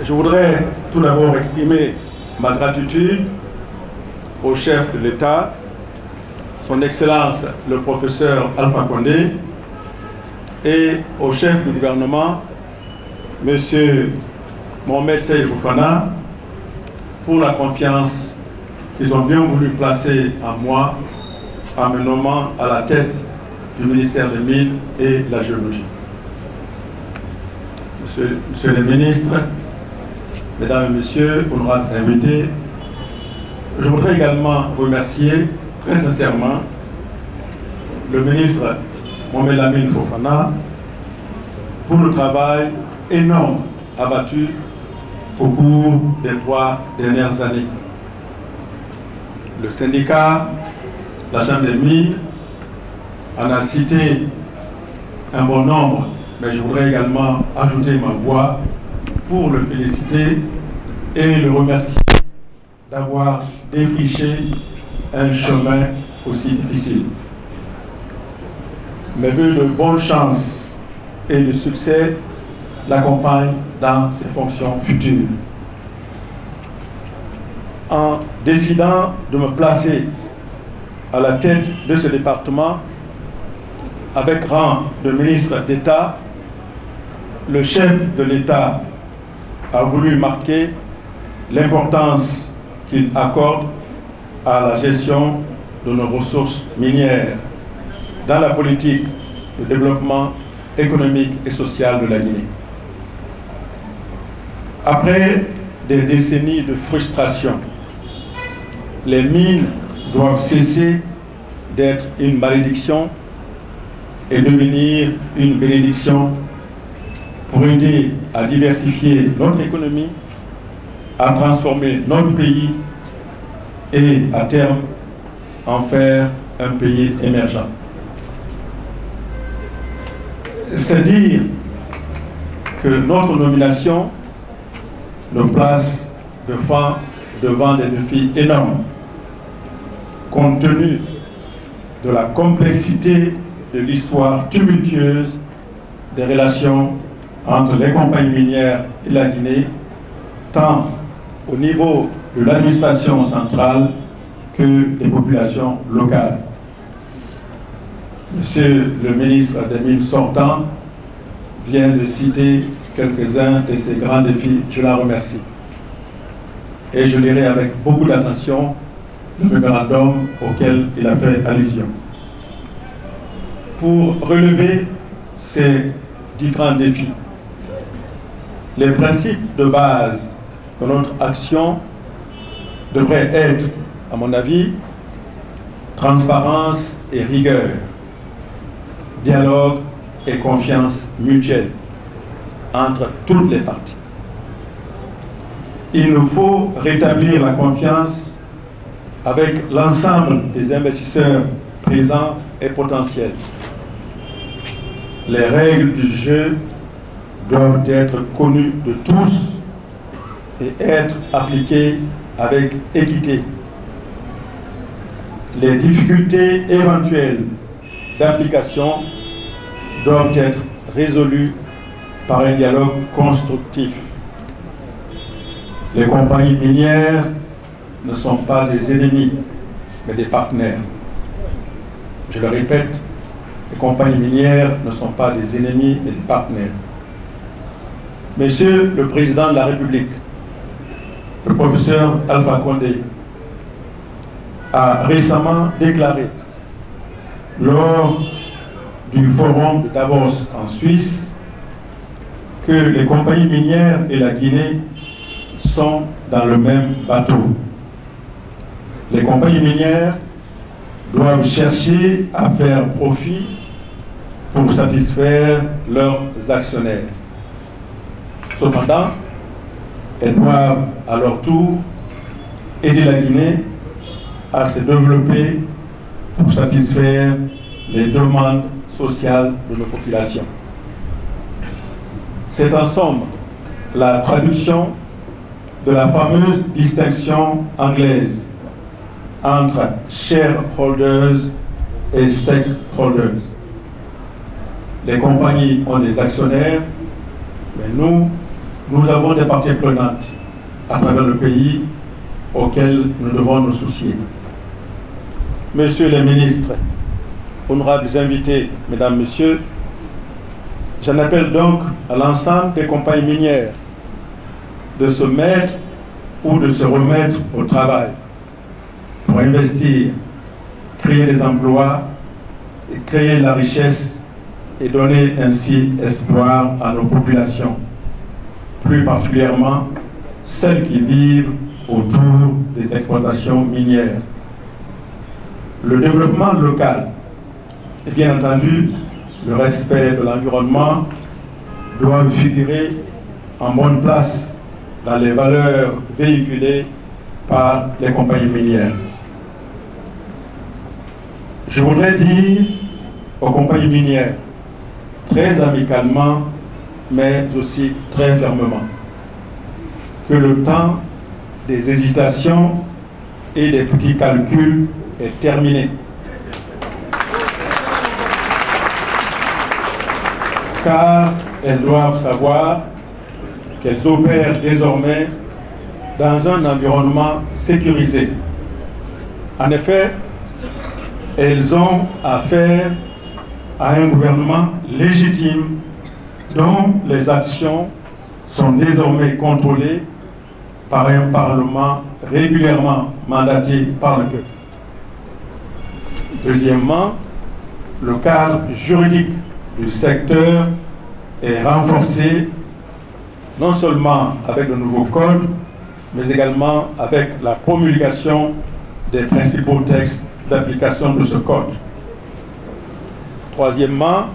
Je voudrais tout d'abord exprimer ma gratitude au chef de l'État, son Excellence le professeur Alpha Condé, et au chef du gouvernement, M. Mohamed Seyid Fofana, pour la confiance qu'ils ont bien voulu placer en moi en me nommant à la tête du ministère des Mines et de la Géologie. Monsieur le ministre, Mesdames et Messieurs, honorables invités, je voudrais également remercier très sincèrement le ministre Mohamed Lamine Fofana pour le travail énorme abattu au cours des 3 dernières années. Le syndicat, la Chambre des mines, en a cité un bon nombre, mais je voudrais également ajouter ma voix pour le féliciter et le remercier d'avoir défriché un chemin aussi difficile. Mes vœux de bonne chance et de succès l'accompagnent dans ses fonctions futures. En décidant de me placer à la tête de ce département, avec rang de ministre d'État, le chef de l'État a voulu marquer l'importance qu'il accorde à la gestion de nos ressources minières dans la politique de développement économique et social de la Guinée. Après des décennies de frustration, les mines doivent cesser d'être une malédiction et devenir une bénédiction pour aider à diversifier notre économie, à transformer notre pays et à terme en faire un pays émergent. C'est dire que notre nomination nous place devant des défis énormes, compte tenu de la complexité de l'histoire tumultueuse des relations entre les compagnies minières et la Guinée, tant au niveau de l'administration centrale que des populations locales. Monsieur le ministre des Mines sortant vient de citer quelques-uns de ces grands défis. Je l'en remercie. Et je lirai avec beaucoup d'attention le mémorandum auquel il a fait allusion. Pour relever ces différents défis, les principes de base de notre action devraient être, à mon avis, transparence et rigueur, dialogue et confiance mutuelle entre toutes les parties. Il nous faut rétablir la confiance avec l'ensemble des investisseurs présents et potentiels. Les règles du jeu doivent être connues de tous et être appliquées avec équité. Les difficultés éventuelles d'application doivent être résolues par un dialogue constructif. Les compagnies minières ne sont pas des ennemis, mais des partenaires. Je le répète, les compagnies minières ne sont pas des ennemis, mais des partenaires. Monsieur le Président de la République, le professeur Alpha Condé, a récemment déclaré lors du forum de Davos en Suisse que les compagnies minières et la Guinée sont dans le même bateau. Les compagnies minières doivent chercher à faire profit pour satisfaire leurs actionnaires. Cependant, elles doivent à leur tour aider la Guinée à se développer pour satisfaire les demandes sociales de nos populations. C'est en somme la traduction de la fameuse distinction anglaise entre shareholders et stakeholders. Les compagnies ont des actionnaires, mais nous, nous avons des parties prenantes à travers le pays auxquelles nous devons nous soucier. Messieurs les ministres, honorables invités, mesdames, messieurs, j'en appelle donc à l'ensemble des compagnies minières de se mettre ou de se remettre au travail pour investir, créer des emplois et créer la richesse et donner ainsi espoir à nos populations, plus particulièrement celles qui vivent autour des exploitations minières. Le développement local et bien entendu le respect de l'environnement doivent figurer en bonne place dans les valeurs véhiculées par les compagnies minières. Je voudrais dire aux compagnies minières, très amicalement, mais aussi très fermement, que le temps des hésitations et des petits calculs est terminé. Car elles doivent savoir qu'elles opèrent désormais dans un environnement sécurisé. En effet, elles ont affaire à un gouvernement légitime dont les actions sont désormais contrôlées par un Parlement régulièrement mandaté par le peuple. Deuxièmement, le cadre juridique du secteur est renforcé non seulement avec le nouveau code, mais également avec la promulgation des principaux textes d'application de ce code. Troisièmement,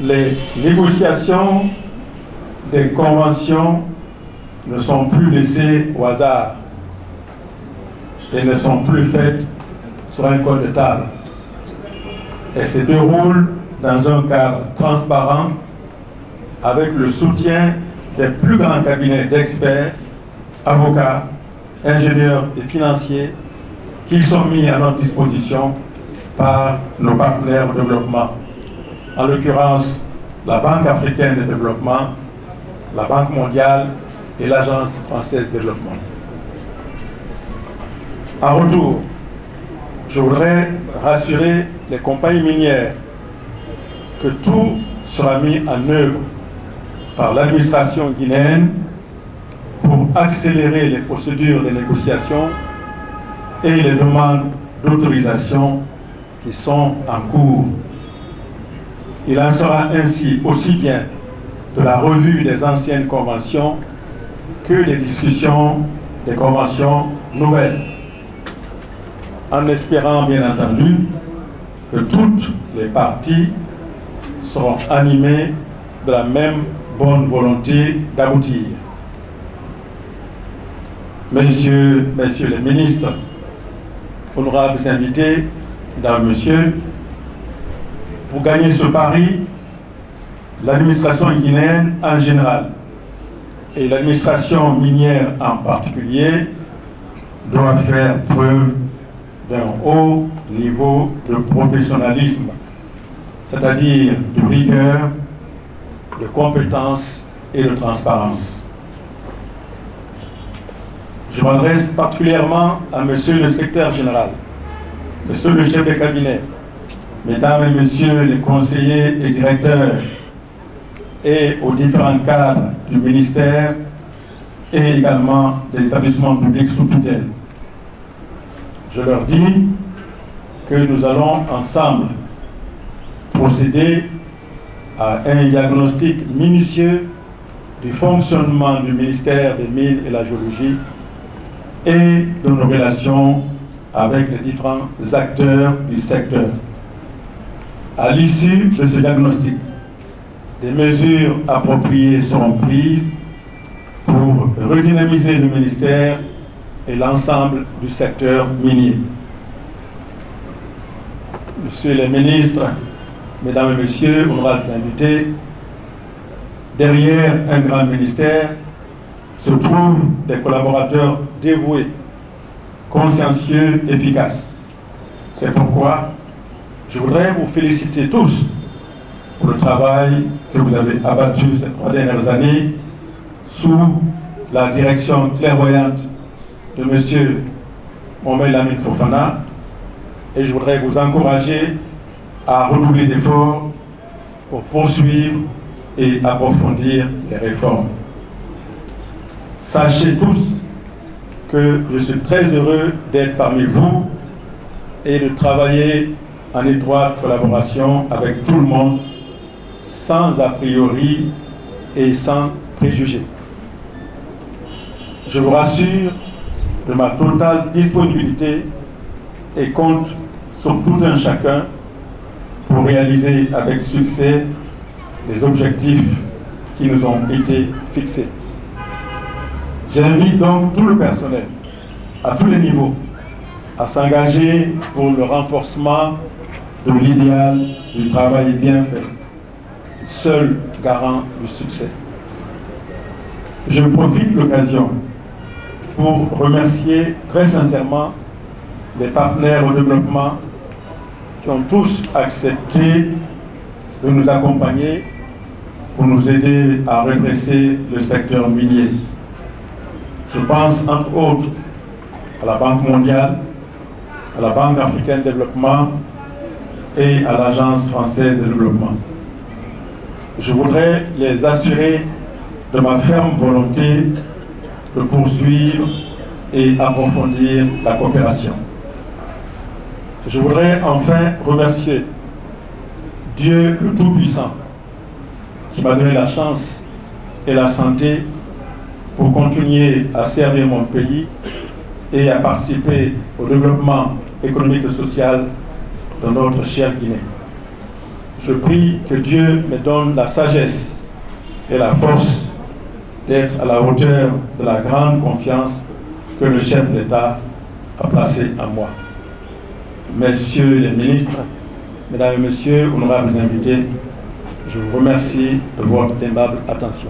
les négociations des conventions ne sont plus laissées au hasard et ne sont plus faites sur un coin de table. Elles se déroulent dans un cadre transparent avec le soutien des plus grands cabinets d'experts, avocats, ingénieurs et financiers qui sont mis à notre disposition par nos partenaires de développement, en l'occurrence la Banque africaine de développement, la Banque mondiale et l'Agence française de développement. En retour, je voudrais rassurer les compagnies minières que tout sera mis en œuvre par l'administration guinéenne pour accélérer les procédures de négociation et les demandes d'autorisation qui sont en cours. Il en sera ainsi aussi bien de la revue des anciennes conventions que des discussions des conventions nouvelles, en espérant bien entendu que toutes les parties seront animées de la même bonne volonté d'aboutir. Messieurs les ministres, honorables invités, mesdames, messieurs, pour gagner ce pari, l'administration guinéenne en général et l'administration minière en particulier doit faire preuve d'un haut niveau de professionnalisme, c'est-à-dire de rigueur, de compétence et de transparence. Je m'adresse particulièrement à monsieur le secrétaire général, monsieur le chef de cabinet, mesdames et messieurs les conseillers et directeurs et aux différents cadres du ministère et également des établissements publics sous tutelle. Je leur dis que nous allons ensemble procéder à un diagnostic minutieux du fonctionnement du ministère des Mines et la Géologie et de nos relations avec les différents acteurs du secteur. À l'issue de ce diagnostic, des mesures appropriées seront prises pour redynamiser le ministère et l'ensemble du secteur minier. Messieurs les ministres, mesdames et messieurs, honorables invités, derrière un grand ministère se trouvent des collaborateurs dévoués, consciencieux, efficaces. C'est pourquoi je voudrais vous féliciter tous pour le travail que vous avez abattu ces 3 dernières années sous la direction clairvoyante de M. Mohamed Lamine Fofana, et je voudrais vous encourager à redoubler d'efforts pour poursuivre et approfondir les réformes. Sachez tous que je suis très heureux d'être parmi vous et de travailler en étroite collaboration avec tout le monde, sans a priori et sans préjugés. Je vous rassure de ma totale disponibilité et compte sur tout un chacun pour réaliser avec succès les objectifs qui nous ont été fixés. J'invite donc tout le personnel, à tous les niveaux, à s'engager pour le renforcement de l'idéal du travail bien fait, seul garant du succès. Je profite de l'occasion pour remercier très sincèrement les partenaires au développement qui ont tous accepté de nous accompagner pour nous aider à redresser le secteur minier. Je pense entre autres à la Banque mondiale, à la Banque africaine de développement et à l'Agence française de développement. Je voudrais les assurer de ma ferme volonté de poursuivre et approfondir la coopération. Je voudrais enfin remercier Dieu le Tout-Puissant qui m'a donné la chance et la santé pour continuer à servir mon pays et à participer au développement économique et social de notre chère Guinée. Je prie que Dieu me donne la sagesse et la force d'être à la hauteur de la grande confiance que le chef d'État a placée en moi. Messieurs les ministres, mesdames et messieurs, honorables invités, je vous remercie de votre aimable attention.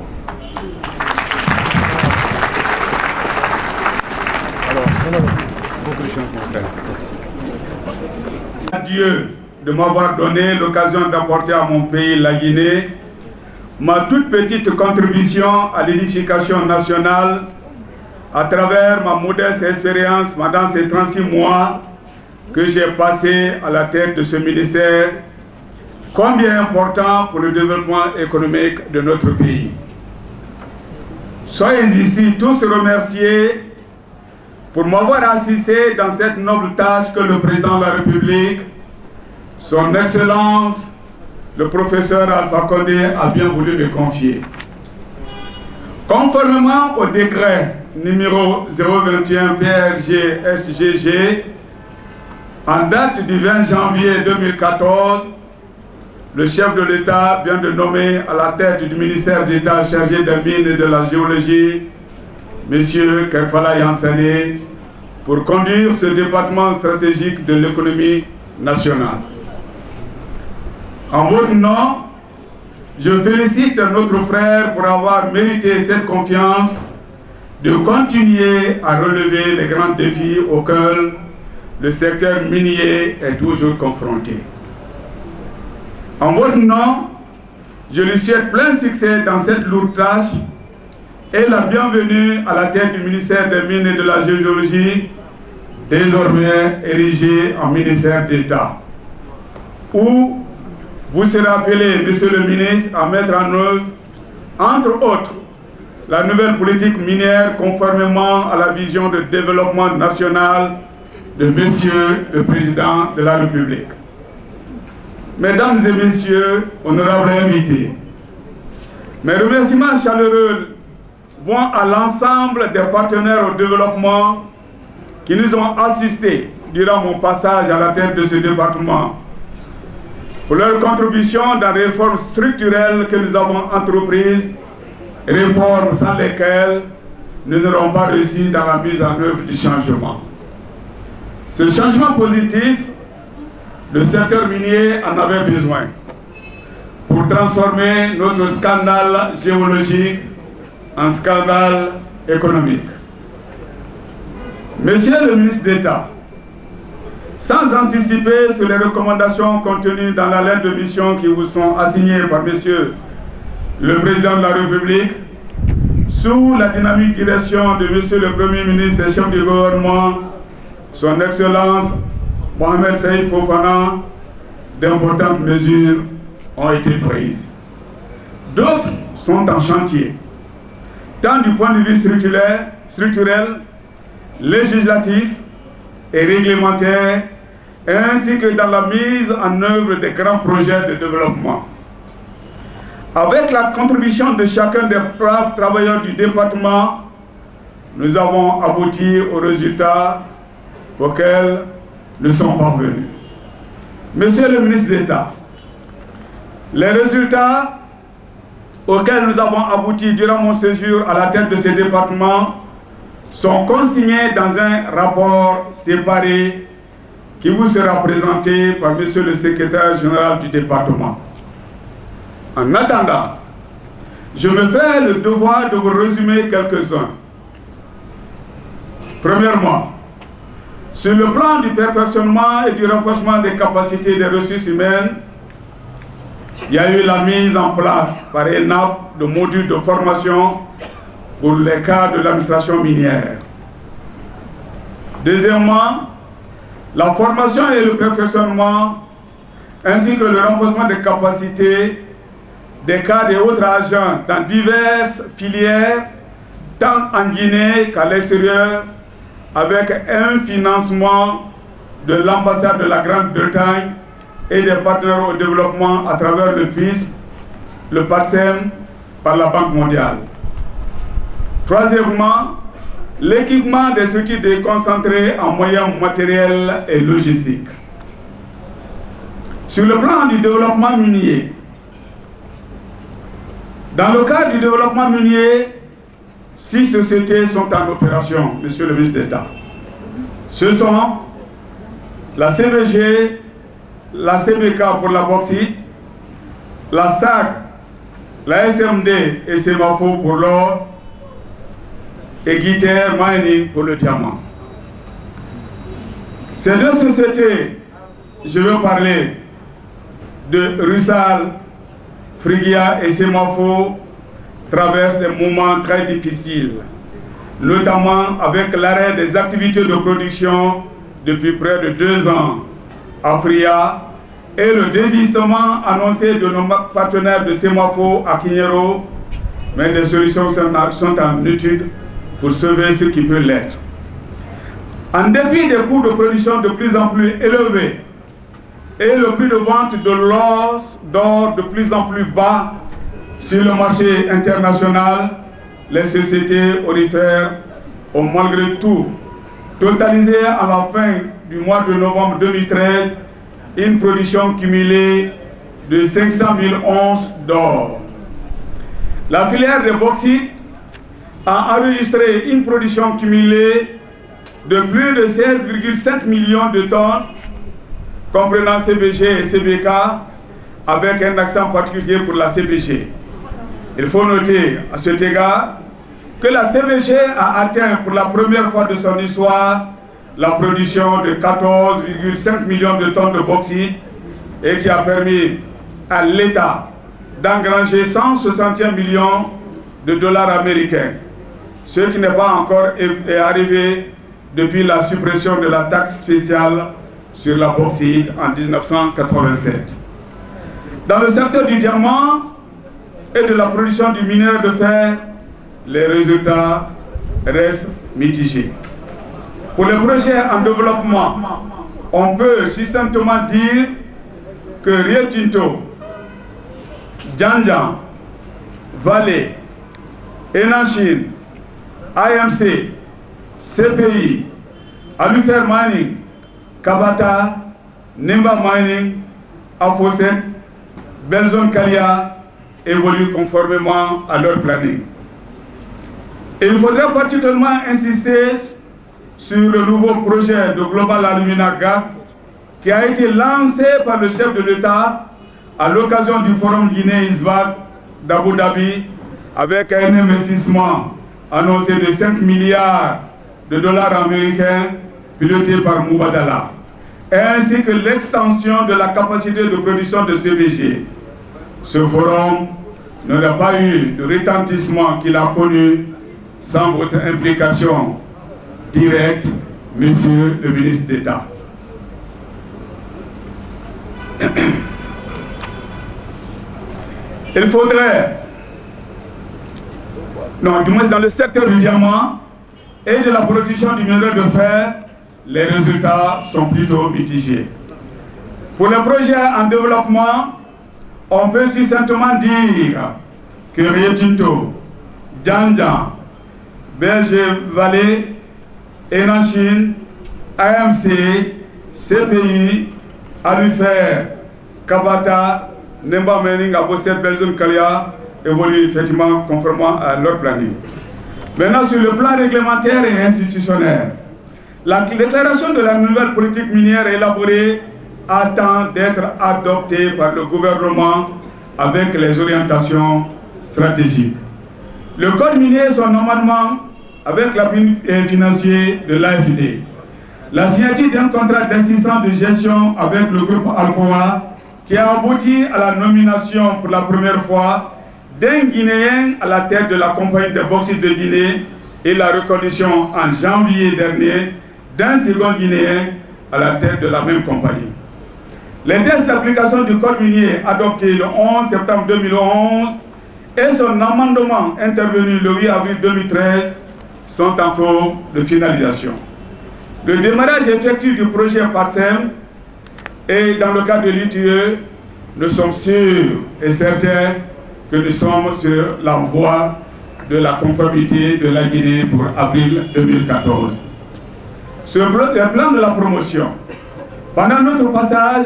Adieu de m'avoir donné l'occasion d'apporter à mon pays, la Guinée, ma toute petite contribution à l'édification nationale à travers ma modeste expérience pendant ces 36 mois que j'ai passé à la tête de ce ministère, combien important pour le développement économique de notre pays. Soyez ici tous remerciés pour m'avoir assisté dans cette noble tâche que le président de la République, son Excellence, le professeur Alpha Condé, a bien voulu me confier. Conformément au décret numéro 021 PRG SGG, en date du 20 janvier 2014, le chef de l'État vient de nommer à la tête du ministère d'État chargé des mines et de la géologie, M. Kefala Yansane, pour conduire ce département stratégique de l'économie nationale. En votre nom, je félicite notre frère pour avoir mérité cette confiance de continuer à relever les grands défis auxquels le secteur minier est toujours confronté. En votre nom, je lui souhaite plein succès dans cette lourde tâche et la bienvenue à la tête du ministère des Mines et de la Géologie, désormais érigé en ministère d'État, où vous serez appelé, Monsieur le ministre, à mettre en œuvre, entre autres, la nouvelle politique minière conformément à la vision de développement national de Monsieur le Président de la République. Mesdames et Messieurs, honorables invités, mes remerciements chaleureux vont à l'ensemble des partenaires au développement qui nous ont assistés durant mon passage à la tête de ce département pour leur contribution dans les réformes structurelles que nous avons entreprises, réformes sans lesquelles nous n'aurons pas réussi dans la mise en œuvre du changement. Ce changement positif, le secteur minier en avait besoin pour transformer notre scandale géologique en scandale économique. Monsieur le ministre d'État, sans anticiper sur les recommandations contenues dans la lettre de mission qui vous sont assignées par Monsieur le Président de la République, sous la dynamique direction de M. le Premier ministre et chef du gouvernement, son Excellence Mohamed Saïd Fofana, d'importantes mesures ont été prises. D'autres sont en chantier, tant du point de vue structurel, législatif et réglementaire, ainsi que dans la mise en œuvre des grands projets de développement. Avec la contribution de chacun des braves travailleurs du département, nous avons abouti aux résultats auxquels nous sommes parvenus. Monsieur le ministre d'État, les résultats auxquels nous avons abouti durant mon séjour à la tête de ce département sont consignés dans un rapport séparé qui vous sera présenté par Monsieur le secrétaire général du département. En attendant, je me fais le devoir de vous résumer quelques-uns. Premièrement, sur le plan du perfectionnement et du renforcement des capacités des ressources humaines, il y a eu la mise en place par ENAP de modules de formation pour les cadres de l'administration minière. Deuxièmement, la formation et le perfectionnement, ainsi que le renforcement des capacités des cadres et autres agents dans diverses filières, tant en Guinée qu'à l'extérieur, avec un financement de l'ambassade de la Grande-Bretagne et des partenaires au développement à travers le PISP, le PATSEM, par la Banque mondiale. Troisièmement, l'équipement des structures déconcentrées en moyens matériels et logistiques. Sur le plan du développement minier, dans le cadre du développement minier, 6 sociétés sont en opération, Monsieur le ministre d'État. Ce sont la CVG, la CBK pour la bauxite, la SAC, la SMD et Semafo pour l'or, et Guiter Mining pour le diamant. Ces 2 sociétés, je veux parler de Rusal, Frigia et Semafo, traversent des moments très difficiles, notamment avec l'arrêt des activités de production depuis près de 2 ans à Fria et le désistement annoncé de nos partenaires de Semafo à Kignero, mais des solutions sont en étude pour sauver ce qui peut l'être. En dépit des coûts de production de plus en plus élevés et le prix de vente de l'or d'or de plus en plus bas sur le marché international, les sociétés aurifères ont malgré tout totalisé à la fin du mois de novembre 2013 une production cumulée de 500 000 onces d'or. La filière de bauxite a enregistré une production cumulée de plus de 16,5 millions de tonnes, comprenant CBG et CBK, avec un accent particulier pour la CBG. Il faut noter à cet égard que la CBG a atteint pour la première fois de son histoire la production de 14,5 millions de tonnes de bauxite et qui a permis à l'État d'engranger 161 millions de dollars américains, ce qui n'est pas encore arrivé depuis la suppression de la taxe spéciale sur la bauxite en 1987. Dans le secteur du diamant et de la production du minerai de fer, les résultats restent mitigés. Pour les projets en développement, on peut systématiquement dire que Rio Tinto, Janjan, Vale, Enachine, AMC, CPI, Alufer Mining, Kabata, Nimba Mining, Afoset, Belzone Kalia évoluent conformément à leur planning. Et il faudrait particulièrement insister sur le nouveau projet de Global Alumina Gap qui a été lancé par le chef de l'État à l'occasion du forum Guinée-ISBAC d'Abu Dhabi avec un investissement annoncé de 5 milliards de dollars américains piloté par Moubadala, ainsi que l'extension de la capacité de production de CBG. Ce forum n'aurait pas eu le retentissement qu'il a connu sans votre implication directe, Monsieur le ministre d'État. Il faudrait, non, du moins dans le secteur du diamant et de la production du minerai de fer, les résultats sont plutôt mitigés. Pour les projets en développement, on peut succinctement dire que Rio Tinto, Djandja, BG Valley, Enanchine, AMC, CPI, Alufer, Kabata, Nemba Mening, Abosset, Belgium, Kalia évoluent effectivement conformément à leur planning. Maintenant, sur le plan réglementaire et institutionnel, la déclaration de la nouvelle politique minière élaborée attend d'être adoptée par le gouvernement avec les orientations stratégiques. Le code minier est son amendement avec l'appui financier de l'AFD. La signature d'un contrat d'assistance de gestion avec le groupe Alcoa qui a abouti à la nomination pour la première fois d'un Guinéen à la tête de la compagnie de bauxite de Guinée et la reconduction en janvier dernier d'un second Guinéen à la tête de la même compagnie. Les tests d'application du code minier adopté le 11 septembre 2011 et son amendement intervenu le 8 avril 2013 sont en cours de finalisation. Le démarrage effectif du projet PATSEM et dans le cadre de l'ITE, nous sommes sûrs et certains que nous sommes sur la voie de la conformité de la Guinée pour avril 2014. Sur le plan de la promotion, pendant notre passage,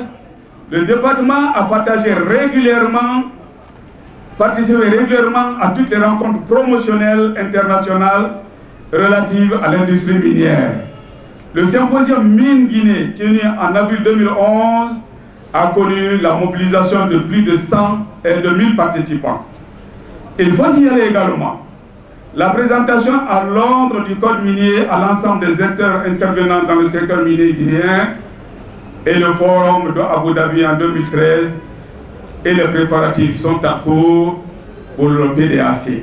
le département a participé régulièrement à toutes les rencontres promotionnelles internationales relatives à l'industrie minière. Le symposium Mine Guinée, tenu en avril 2011, a connu la mobilisation de plus de 100 et de 1000 participants. Il faut signaler également la présentation à Londres du code minier à l'ensemble des acteurs intervenant dans le secteur minier guinéen et le forum de Abu Dhabi en 2013 et les préparatifs sont en cours pour le PDAC.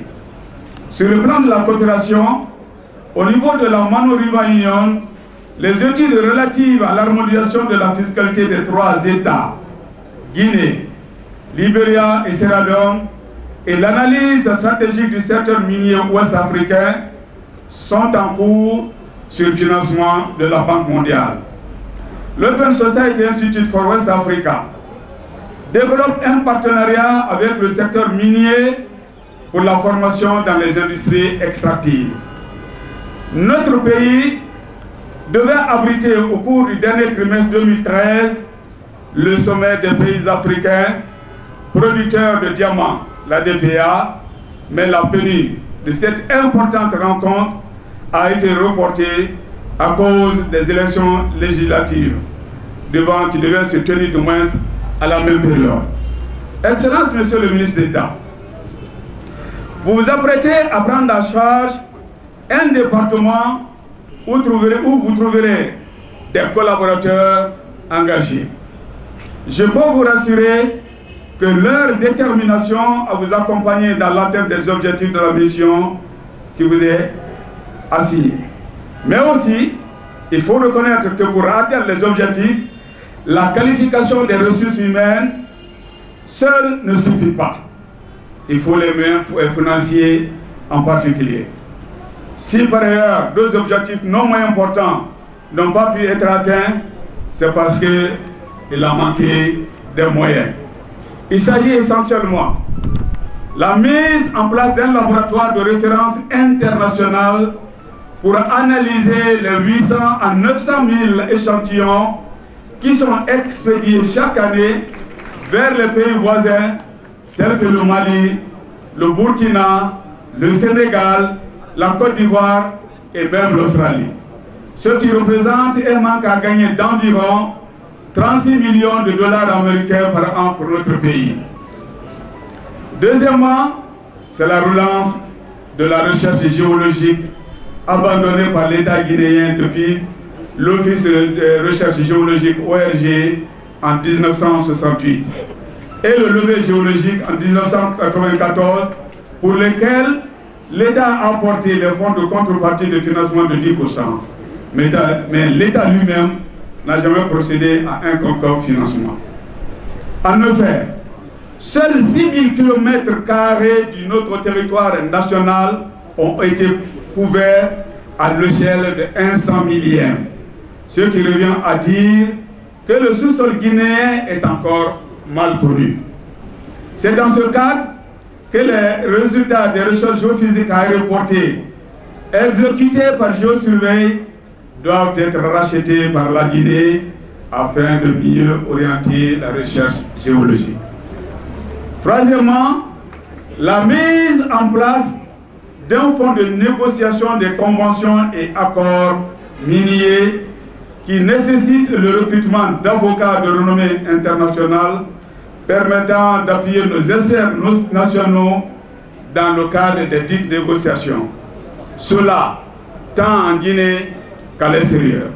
Sur le plan de la coopération, au niveau de la Mano River Union, les études relatives à l'harmonisation de la fiscalité des 3 États, Guinée, Libéria et Sierra Leone, et l'analyse stratégique du secteur minier ouest-africain sont en cours sur le financement de la Banque mondiale. L'Open Society Institute for West Africa développe un partenariat avec le secteur minier pour la formation dans les industries extractives. Notre pays devait abriter au cours du dernier trimestre 2013 le sommet des pays africains producteurs de diamants, la DPA, mais la tenue de cette importante rencontre a été reportée à cause des élections législatives qui devaient se tenir du moins à la même période. Excellence, Monsieur le ministre d'État, vous vous apprêtez à prendre en charge un département où vous trouverez des collaborateurs engagés. Je peux vous rassurer que leur détermination à vous accompagner dans l'atteinte des objectifs de la mission qui vous est assignée. Mais aussi, il faut reconnaître que pour atteindre les objectifs, la qualification des ressources humaines seule ne suffit pas. Il faut les moyens financiers en particulier. Si par ailleurs deux objectifs non moins importants n'ont pas pu être atteints, c'est parce qu'il a manqué des moyens. Il s'agit essentiellement de la mise en place d'un laboratoire de référence international pour analyser les 800 à 900 000 échantillons qui sont expédiés chaque année vers les pays voisins tels que le Mali, le Burkina, le Sénégal, la Côte d'Ivoire et même l'Australie. Ce qui représente un manque à gagner d'environ 36 millions de dollars américains par an pour notre pays. Deuxièmement, c'est la relance de la recherche géologique abandonnée par l'État guinéen depuis l'Office de recherche géologique ORG en 1968. et le levé géologique en 1994, pour lesquels l'État a apporté les fonds de contrepartie de financement de 10%. Mais l'État lui-même n'a jamais procédé à un quelconque financement. En effet, seuls 6 000 km² de notre territoire national ont été couverts à l'échelle de 1 100 millième, ce qui revient à dire que le sous-sol guinéen est encore mal connu. C'est dans ce cadre que les résultats des recherches géophysiques aéroportées exécutées par Géosurveil doivent être rachetés par la Guinée afin de mieux orienter la recherche géologique. Troisièmement, la mise en place d'un fonds de négociation des conventions et accords miniers qui nécessite le recrutement d'avocats de renommée internationale permettant d'appuyer nos experts nationaux dans le cadre des dites négociations. Cela, tant en Guinée qu'à l'extérieur.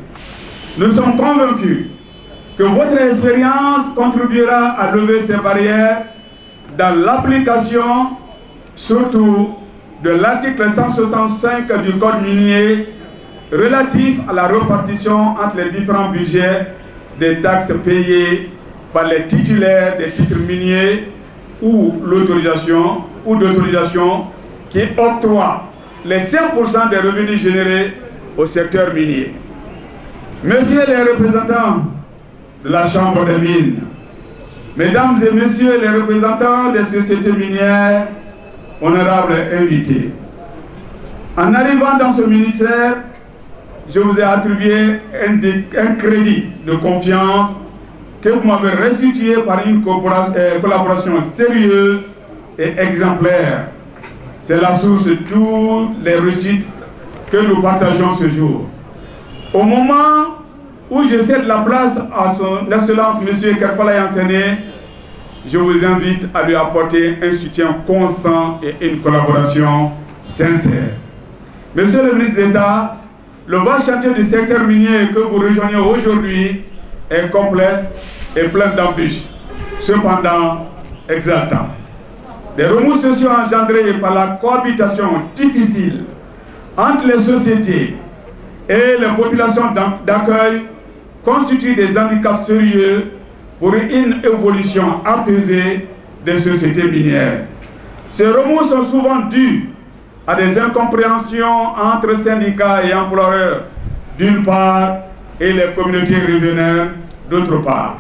Nous sommes convaincus que votre expérience contribuera à lever ces barrières dans l'application, surtout de l'article 165 du Code minier relatif à la répartition entre les différents budgets des taxes payées par les titulaires des titres miniers ou d'autorisation qui octroient les 5% des revenus générés au secteur minier. Messieurs les représentants de la Chambre des mines, mesdames et messieurs les représentants des sociétés minières, honorables invités, en arrivant dans ce ministère, je vous ai attribué un crédit de confiance que vous m'avez restitué par une collaboration sérieuse et exemplaire. C'est la source de toutes les réussites que nous partageons ce jour. Au moment où je cède la place à son Excellence M. Kerfala Yansene, je vous invite à lui apporter un soutien constant et une collaboration sincère. Monsieur le ministre d'État, le vaste chantier du secteur minier que vous rejoignez aujourd'hui est complexe et plein d'embûches, cependant exaltant. Les remous sociaux engendrés par la cohabitation difficile entre les sociétés et les populations d'accueil constituent des handicaps sérieux pour une évolution apaisée des sociétés minières. Ces remous sont souvent dus à des incompréhensions entre syndicats et employeurs d'une part et les communautés riveraines d'autre part.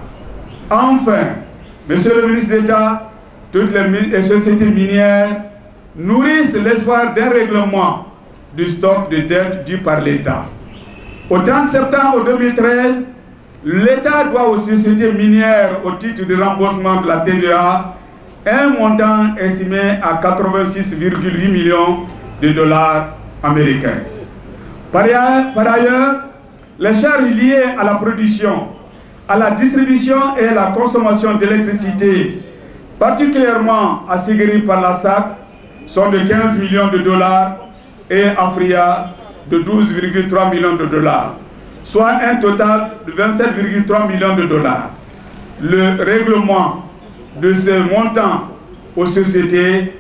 Enfin, Monsieur le ministre d'État, toutes les sociétés minières nourrissent l'espoir d'un règlement du stock de dettes dû par l'État. Au 30 septembre 2013, l'État doit aux sociétés minières au titre du remboursement de la TVA un montant estimé à 86,8 millions de dollars américains. Par ailleurs, les charges liées à la production, à la distribution et à la consommation d'électricité, particulièrement assignées par la SAC, sont de 15 millions de dollars et Afria de 12,3 millions de dollars, soit un total de 27,3 millions de dollars. Le règlement de ces montants aux sociétés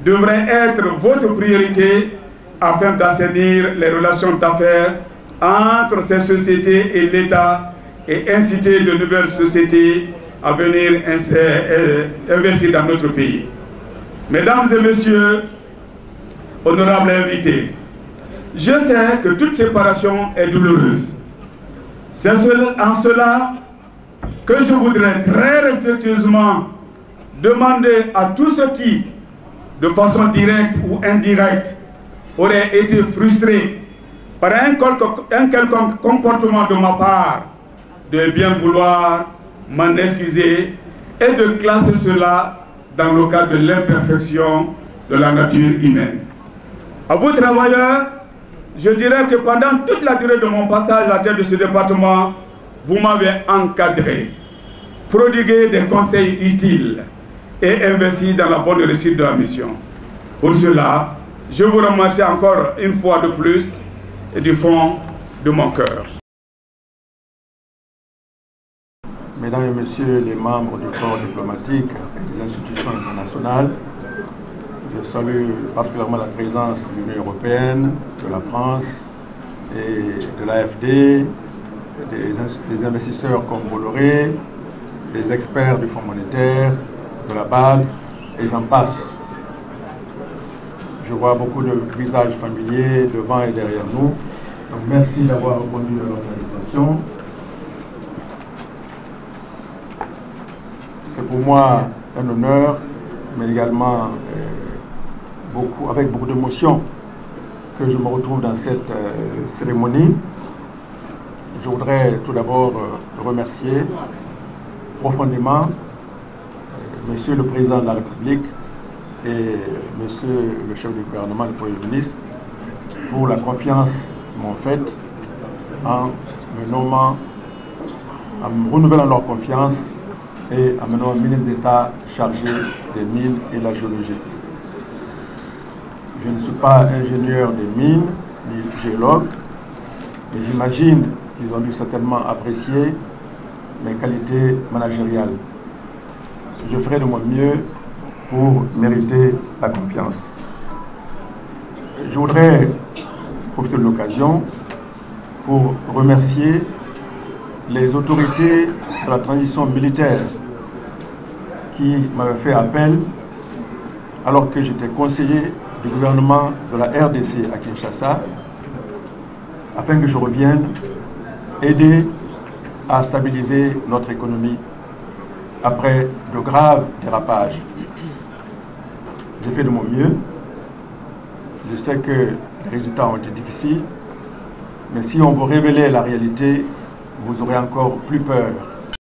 devrait être votre priorité afin d'assainir les relations d'affaires entre ces sociétés et l'État et inciter de nouvelles sociétés à venir investir dans notre pays. Mesdames et messieurs, honorables invités, je sais que toute séparation est douloureuse. C'est en cela que je voudrais très respectueusement demander à tous ceux qui, de façon directe ou indirecte, auraient été frustrés par un quelconque comportement de ma part, de bien vouloir m'en excuser et de classer cela dans le cadre de l'imperfection de la nature humaine. À vous, travailleurs, je dirais que pendant toute la durée de mon passage à la tête de ce département, vous m'avez encadré, prodigué des conseils utiles et investi dans la bonne réussite de la mission. Pour cela, je vous remercie encore une fois de plus et du fond de mon cœur. Mesdames et Messieurs les membres du corps diplomatique et des institutions internationales, je salue particulièrement la présence de l'Union européenne, de la France et de l'AFD, des investisseurs comme Bolloré, des experts du Fonds monétaire, de la BAD, et j'en passe. Je vois beaucoup de visages familiers devant et derrière nous. Donc merci d'avoir répondu à notre invitation. C'est pour moi un honneur, mais également avec beaucoup d'émotion que je me retrouve dans cette cérémonie. Je voudrais tout d'abord remercier profondément Monsieur le Président de la République et Monsieur le chef du gouvernement, le Premier ministre, pour la confiance qu'ils m'ont faite en me nommant, en me renouvelant leur confiance et en me nommant ministre d'État chargé des mines et de la géologie. Je ne suis pas ingénieur des mines, ni géologue, mais j'imagine qu'ils ont dû certainement apprécier mes qualités managériales. Je ferai de mon mieux pour mériter la confiance. Je voudrais profiter de l'occasion pour remercier les autorités de la transition militaire qui m'avaient fait appel alors que j'étais conseiller du gouvernement de la RDC à Kinshasa, afin que je revienne aider à stabiliser notre économie après de graves dérapages. J'ai fait de mon mieux. Je sais que les résultats ont été difficiles, mais si on vous révélait la réalité, vous aurez encore plus peur.